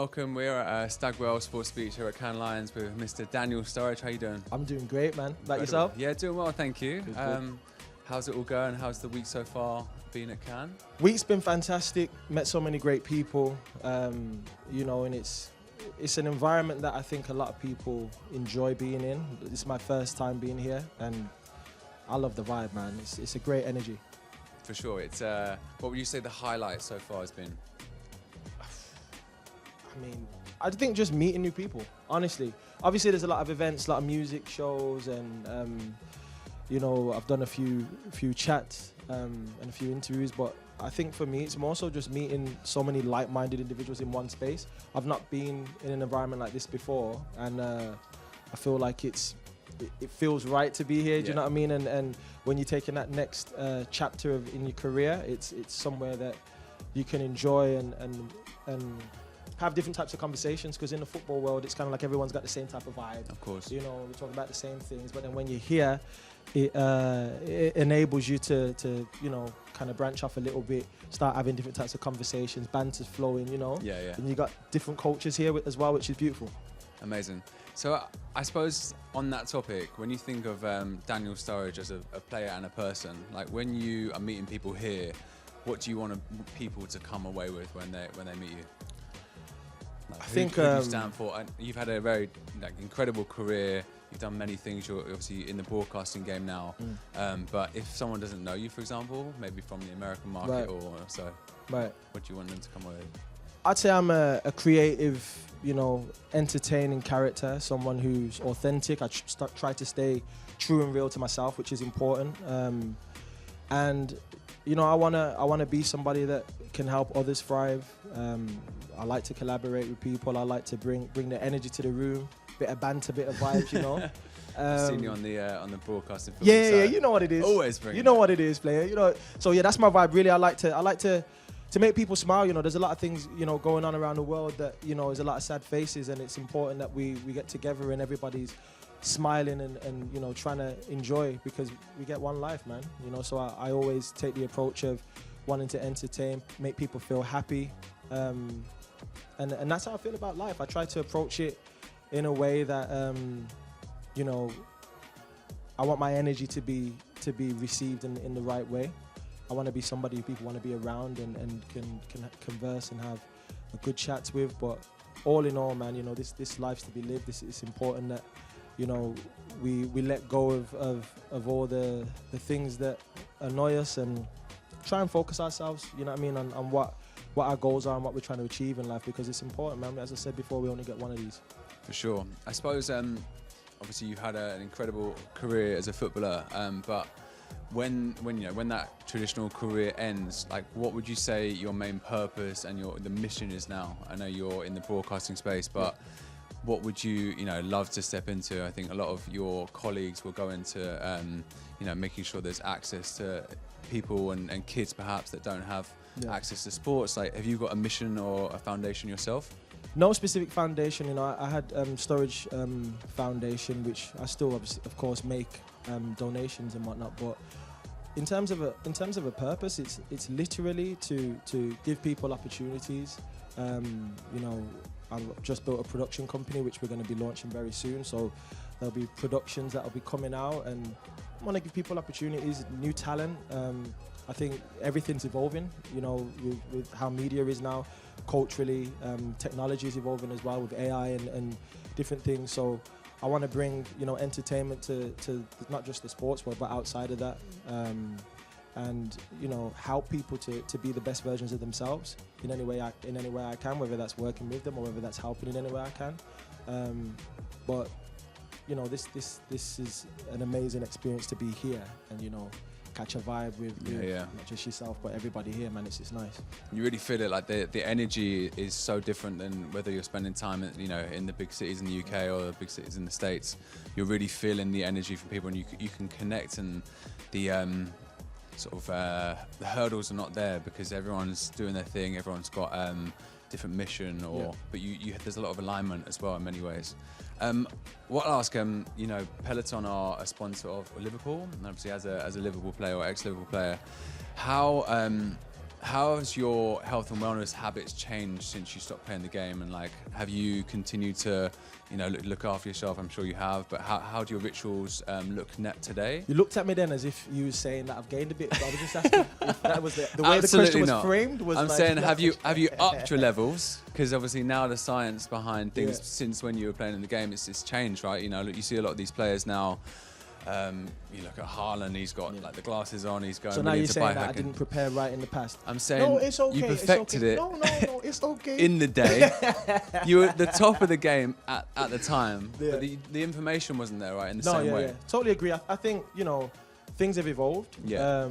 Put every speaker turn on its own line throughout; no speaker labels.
welcome. We're at Stagwell Sports Beach here at Cannes Lions with Mr. Daniel Sturridge. How you doing?
I'm doing great, man. Like yourself?
Yeah, doing well, thank you.
Good.
How's it all going? How's the week so far been at Cannes?
Week's been fantastic. Met so many great people, and it's an environment that I think a lot of people enjoy being in. It's my first time being here, and I love the vibe, man. It's a great energy.
For sure. It's what would you say the highlight so far has been?
I mean, I think just meeting new people, honestly. Obviously, there's a lot of events, a lot of music shows, and I've done a few chats and a few interviews, but I think for me, it's more so just meeting so many like-minded individuals in one space. I've not been in an environment like this before, and I feel like it feels right to be here. Do you know what I mean? And when you're taking that next chapter in your career, it's somewhere that you can enjoy and have different types of conversations, because in the football world, it's kind of like everyone's got the same type of vibe.
Of course.
We talk about the same things, but then when you're here, it enables you to kind of branch off a little bit, start having different types of conversations, banter's flowing,
Yeah.
And you got different cultures here as well, which is beautiful.
Amazing. So I suppose on that topic, when you think of Daniel Sturridge as a player and a person, like when you are meeting people here, what do you want people to come away with when they meet you? Like,
I think
who do you stand for? You've had a very incredible career. You've done many things. You're obviously in the broadcasting game now. But if someone doesn't know you, for example, maybe from the American market or so, what do you want them to come away with?
I'd say I'm a creative, entertaining character, someone who's authentic. I try to stay true and real to myself, which is important. And I wanna be somebody that can help others thrive. I like to collaborate with people. I like to bring the energy to the room, bit of banter, bit of vibes.
I've seen you on the broadcasting.
Yeah, you know what it is.
Always bring.
You know what it is, player. So yeah, that's my vibe. Really, I like to make people smile. There's a lot of things going on around the world that there's a lot of sad faces, and it's important that we get together and everybody's smiling and trying to enjoy, because we get one life, man. So I always take the approach of wanting to entertain, make people feel happy, and that's how I feel about life. I try to approach it in a way that I want my energy to be received in the right way. I want to be somebody who people want to be around and can converse and have a good chats with. But all in all, man, this life's to be lived. It's important that we let go of all the things that annoy us and try and focus ourselves, on what our goals are and what we're trying to achieve in life, because it's important, man. As I said before, we only get one of these.
For sure. I suppose, obviously you've had an incredible career as a footballer, but when that traditional career ends, like what would you say your main purpose and the mission is now? I know you're in the broadcasting space, but what would you love to step into? I think a lot of your colleagues will go into making sure there's access to people and kids perhaps that don't have access to sports. Like, have you got a mission or a foundation yourself?
No specific foundation. I had Sturridge Foundation, which I still of course make donations and whatnot. But in terms of a purpose, it's literally to give people opportunities. I've just built a production company which we're going to be launching very soon. So there'll be productions that will be coming out, and I want to give people opportunities, new talent. I think everything's evolving, with how media is now, culturally. Technology is evolving as well with AI and different things. So I want to bring, entertainment to not just the sports world, but outside of that. And help people to be the best versions of themselves in any way I can, whether that's working with them or whether that's helping in any way I can. But this is an amazing experience to be here and catch a vibe with not just yourself but everybody here, man. It's nice.
You really feel it, like the energy is so different than whether you're spending time in the big cities in the UK or the big cities in the States. You're really feeling the energy from people, and you can connect, and the the hurdles are not there because everyone's doing their thing. Everyone's got different mission, but there's a lot of alignment as well in many ways. What I'll ask, Peloton are a sponsor of Liverpool, and obviously as a Liverpool player or ex-Liverpool player, how How has your health and wellness habits changed since you stopped playing the game? And like, have you continued to, look after yourself? I'm sure you have. But how do your rituals look today?
You looked at me then as if you were saying that I've gained a bit. But I was just asking if that was the way the question was framed. Was
I'm
like,
saying, have you upped your levels? Because obviously now the science behind things since when you were playing in the game, it's changed, right? You see a lot of these players now. You look at Haaland, he's got like the glasses on, he's going.
So now you're saying that I didn't prepare right in the past.
I'm saying
no, it's okay.
You perfected it.
No, it's okay.
In the day, you were at the top of the game at the time, but the information wasn't there, right? In the same way.
Yeah, totally agree. I think things have evolved.
Yeah.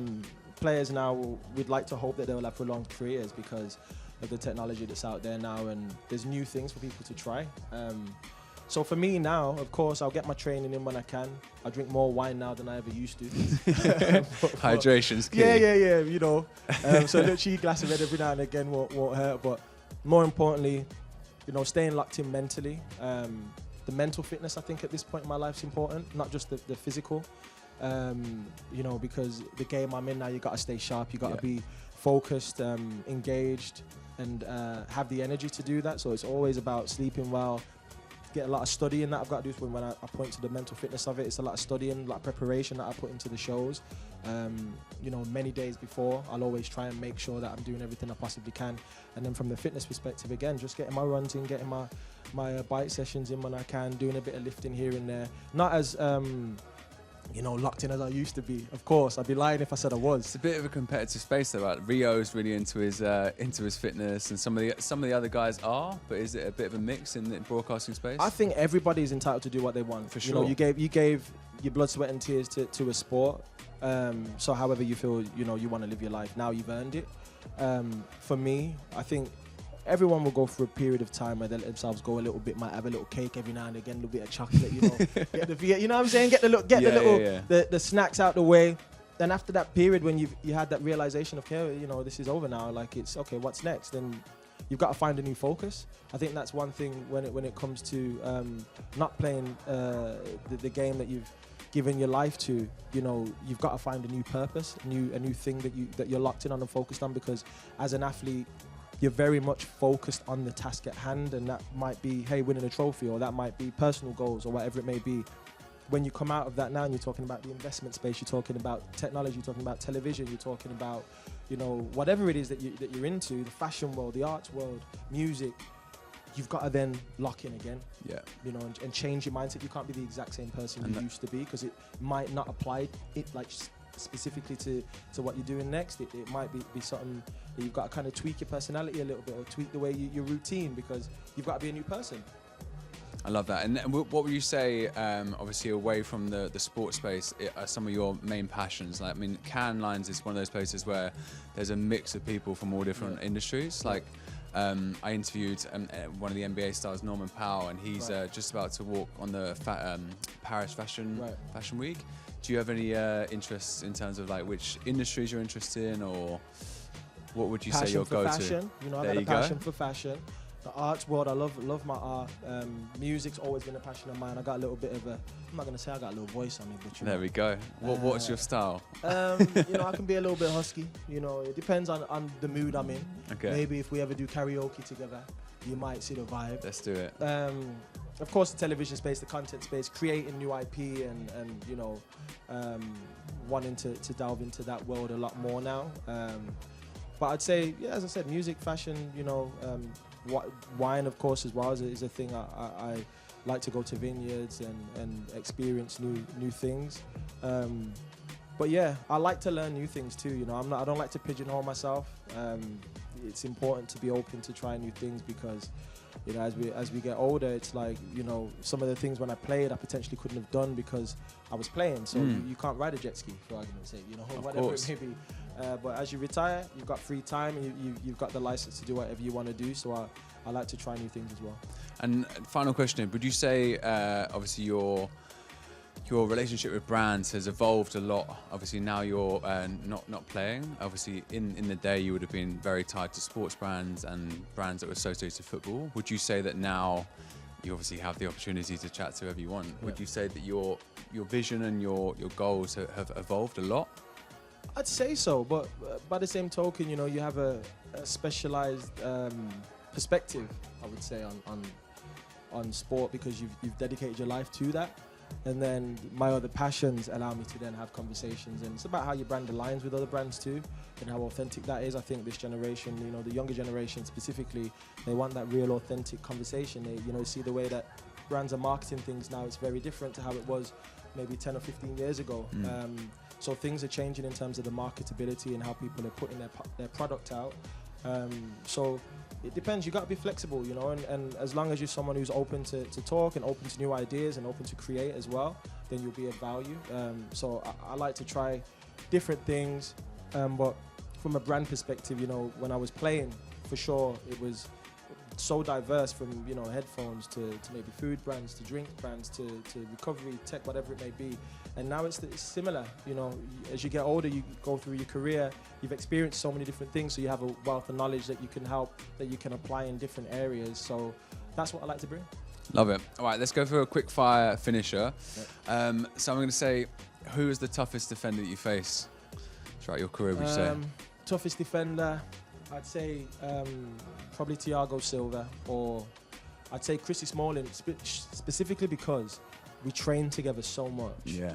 Players now we'd like to hope that they'll have prolonged careers because of the technology that's out there now, and there's new things for people to try. So for me now, of course, I'll get my training in when I can. I drink more wine now than I ever used to.
Hydration's key.
Yeah. So a little cheeky glass of red every now and again won't hurt. But more importantly, staying locked in mentally. The mental fitness, I think, at this point in my life is important, not just the physical. Because the game I'm in now, you got to stay sharp. You got to be focused, engaged, and have the energy to do that. So it's always about sleeping well. Get a lot of studying that I've got to do when I point to the mental fitness of it. It's a lot of studying, a lot of preparation that I put into the shows. Many days before, I'll always try and make sure that I'm doing everything I possibly can. And then from the fitness perspective, again, just getting my runs in, getting my bike sessions in when I can, doing a bit of lifting here and there. Not as locked in as I used to be. Of course, I'd be lying if I said I was.
It's a bit of a competitive space, though. Right? Rio's really into his fitness, and some of the other guys are. But is it a bit of a mix in the broadcasting space?
I think everybody's entitled to do what they want.
For sure.
You gave your blood, sweat, and tears to a sport. So however you feel, you want to live your life. Now you've earned it. For me, I think everyone will go through a period of time where they let themselves go a little bit, might have a little cake every now and again, a little bit of chocolate, get what I'm saying? Get the snacks out the way. Then after that period when you had that realization of, okay, this is over now, like it's okay, what's next? Then you've got to find a new focus. I think that's one thing when it comes to not playing the game that you've given your life to. You've got to find a new purpose, a new thing that you're locked in on and focused on, because as an athlete, you're very much focused on the task at hand, and that might be, hey, winning a trophy, or that might be personal goals, or whatever it may be. When you come out of that now and you're talking about the investment space, you're talking about technology, you're talking about television, you're talking about, whatever it is that you're into, the fashion world, the arts world, music, you've got to then lock in again.
Yeah.
And change your mindset. You can't be the exact same person you used to be, because it might not apply specifically to what you're doing next. It might be something that you've got to kind of tweak your personality a little bit, or tweak the way your routine, because you've got to be a new person.
I love that. And what would you say, obviously away from the sports space, are some of your main passions? Like, I mean, Cannes Lions is one of those places where there's a mix of people from all different industries. Like, I interviewed one of the NBA stars, Norman Powell, and he's just about to walk on the Paris Fashion Week. Do you have any interests in terms of like which industries you're interested in, or what would you say your go-to?
Fashion. I've got a passion for fashion. The arts world, I love my art. Music's always been a passion of mine. I got a little bit of I'm not gonna say I got a little voice on me, but
there we go. What's your style?
I can be a little bit husky. It depends on the mood I'm in.
Okay.
Maybe if we ever do karaoke together, you might see the vibe.
Let's do it.
Of course, the television space, the content space, creating new IP, and wanting to delve into that world a lot more now. But I'd say, as I said, music, fashion, wine, of course, as well is a thing. I like to go to vineyards and experience new things. But yeah, I like to learn new things too. I don't like to pigeonhole myself. It's important to be open to try new things, because as we get older, it's like, some of the things when I played I potentially couldn't have done because I was playing. So you can't ride a jet ski, for argument's sake, whatever it may be. But as you retire, you've got free time, and you've got the license to do whatever you want to do. So I like to try new things as well. And
final question, would you say, obviously your relationship with brands has evolved a lot? Obviously now you're not playing. Obviously in the day you would have been very tied to sports brands and brands that were associated to football. Would you say that now you obviously have the opportunity to chat to whoever you want? Yeah. Would you say that your vision and your goals have evolved a lot?
I'd say so, but by the same token, you know, you have a specialized perspective, I would say, on sport, because you've dedicated your life to that. And then my other passions allow me to then have conversations, and it's about how your brand aligns with other brands too, and how authentic that is. I think this generation, you know, the younger generation specifically, they want that real authentic conversation. They, you know, see the way that brands are marketing things now, it's very different to how it was maybe 10 or 15 years ago. So things are changing in terms of the marketability and how people are putting their product out. So it depends. You got to be flexible, you know, and as long as you're someone who's open to talk and open to new ideas and open to create as well, then you'll be of value. So I like to try different things, but from a brand perspective, you know, when I was playing, for sure, it was so diverse, from, you know, headphones to maybe food brands, to drink brands, to recovery tech, whatever it may be. And now it's similar, you know. As you get older, you go through your career, you've experienced so many different things, so you have a wealth of knowledge that you can apply in different areas. So that's what I like to bring.
Love it. All right, let's go for a quick fire finisher. Yep. So I'm going to say, who is the toughest defender that you face throughout your career, would you say?
Toughest defender, I'd say probably Thiago Silva, or I'd say Chrissy Smalling, specifically because we trained together so much.
Yeah.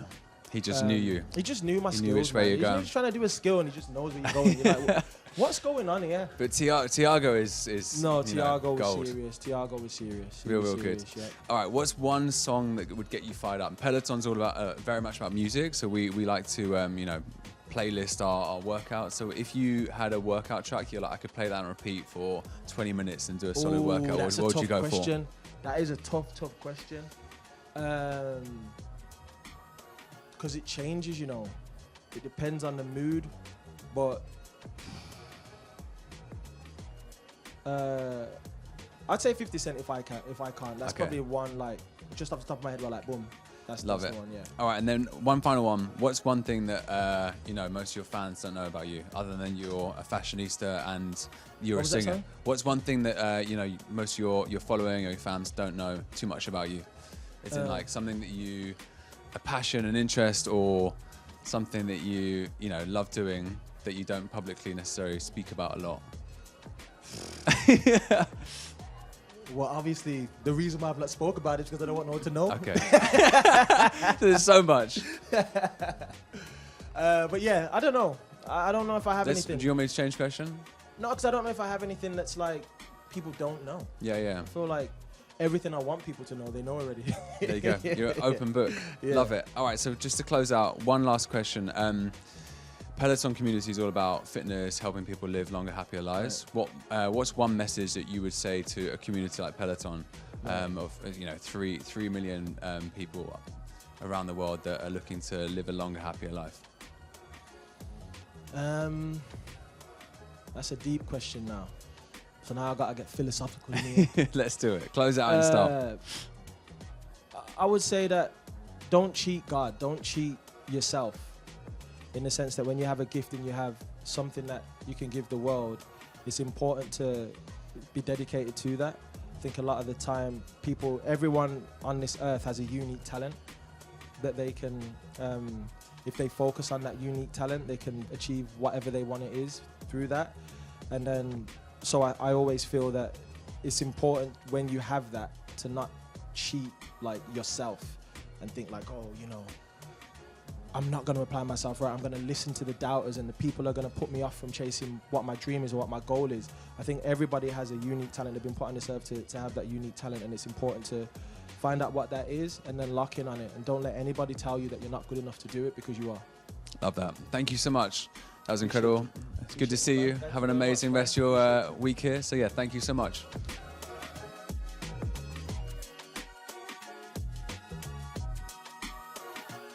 He just knew you.
He just knew my skills.
He knew which way you're going.
He's just trying to do a skill, and he just knows where you're going. You're like, what's going on here?
But Thiago is
no,
Thiago
was serious. Thiago was serious.
Real good. Yeah. All right, what's one song that would get you fired up? Peloton's all about very much about music, so we like to you know, playlist our workout. So if you had a workout track, you're like, I could play that and repeat for 20 minutes and do a solid workout. What would you go for?
That is a tough question. Because it changes, you know. It depends on the mood, but I'd say 50 Cent if I can't. That's probably one, like, just off the top of my head, like, boom. That's the one, yeah.
All right, and then one final one. What's one thing that you know, most of your fans don't know about you, other than you're a fashionista and you're a singer? What's one thing that you know, most of your following or your fans don't know too much about you? Is it like something that you, a passion, an interest, or something that you know, love doing that you don't publicly necessarily speak about a lot?
Well, obviously, the reason why I've not spoke about it is because I don't want no one to know.
Okay. There's so much.
But yeah, I don't know. I don't know if I have anything.
Do you want me to change question?
No, because I don't know if I have anything that's like people don't know.
Yeah.
I feel like everything I want people to know, they know already.
There you go. You're an open book. Yeah. Love it. All right, so just to close out, one last question. Peloton community is all about fitness, helping people live longer, happier lives. Right. What's one message that you would say to a community like Peloton, of, you know, 3 million people around the world that are looking to live a longer, happier life?
That's a deep question now. So now I gotta get philosophical in here.
Let's do it. Close out and stop.
I would say that don't cheat God. Don't cheat yourself. In the sense that when you have a gift and you have something that you can give the world, it's important to be dedicated to that. I think a lot of the time, everyone on this earth has a unique talent that they can, if they focus on that unique talent, they can achieve whatever they want it is through that. And then, so I always feel that it's important when you have that to not cheat like yourself and think like, oh, you know, I'm not going to apply myself right. I'm going to listen to the doubters, and the people are going to put me off from chasing what my dream is or what my goal is. I think everybody has a unique talent. They've been put on this earth to have that unique talent, and it's important to find out what that is and then lock in on it. And don't let anybody tell you that you're not good enough to do it, because you are.
Love that. Thank you so much. That was incredible. It's good to see you. Have an amazing rest of your week here. So yeah, thank you so much.